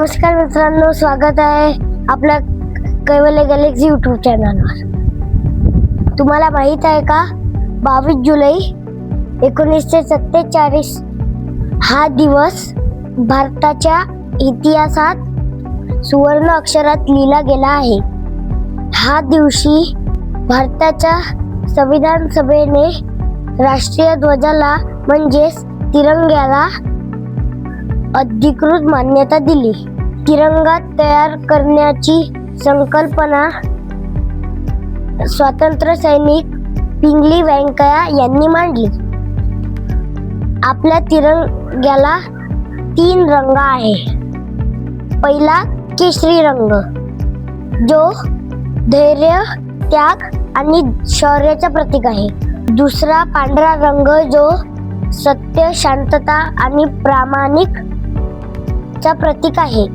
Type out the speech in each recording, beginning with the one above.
नमस्कार मित्रांनो, स्वागत आहे आपल्या कैवल्य गॅलेक्सी यूट्यूब चॅनलवर. तुम्हाला माहित आहे का, 22 जुलै 1947 हा दिवस भारताच्या इतिहासात सुवर्ण अक्षरात लिहिला गेला आहे. हा दिवशी भारताच्या संविधान सभेने राष्ट्रीय ध्वजाला म्हणजेच तिरंग्याला अधिकृत मान्यता दिली. तिरंगा तयार करण्याची संकल्पना स्वातंत्र्य सैनिक पिंगली व्यंकय्या यांनी मांडली. आपल्या तिरंग्याला 3 रंग आहे. पहिला केशरी रंग, जो धैर्य, त्याग आणि शौर्याचे प्रतीक आहे. दुसरा पांढरा रंग, जो सत्य, शांतता आणि प्रामाणिक चा प्रतीक आहे.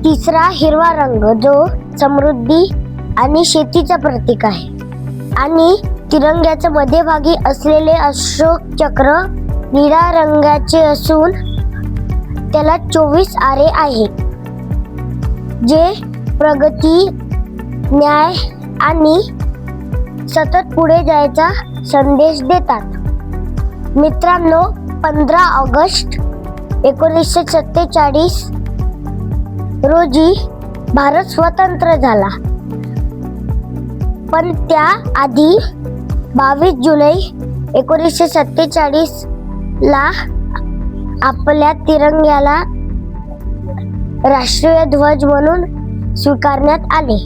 तिसरा हिरवा रंग, जो समृद्धी आणि शेतीचा प्रतीक आहे. आणि तिरंग्याच्या मध्यभागी असलेले अशोक चक्र निळ्या रंगाचे असून त्याला 24 आरे आहे, जे प्रगती, न्याय आणि सतत पुढे जायचा संदेश देतात. मित्रांनो, 15 ऑगस्ट 1947 रोजी भारत स्वतंत्र झाला. पण त्याआधी 22 जुलै 1947 ला आपल्या तिरंग्याला राष्ट्रीय ध्वज म्हणून स्वीकारण्यात आले.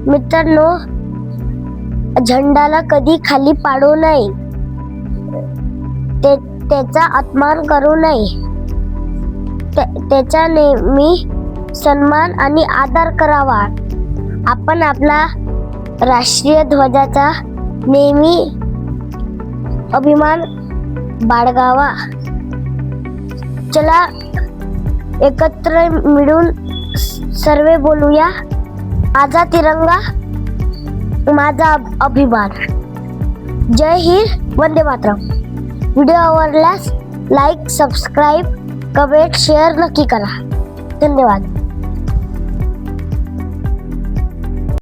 मित्रांनो, झेंडाला कधी खाली पाडू नये, त्याचा अपमान करू नये, त्याचा नेहमी सन्मान आणि आदर करावा. आपण आपला राष्ट्रीय ध्वजाचा नेहमी अभिमान बाळगावा. चला एकत्र मिळून सर्व बोलूया, माझा तिरंगा माझा अभिमान. जय हिंद, वंदे मातरम. व्हिडिओ आवडल्यास लाईक, सबस्क्राईब, कमेंट, शेअर नक्की करा. धन्यवाद.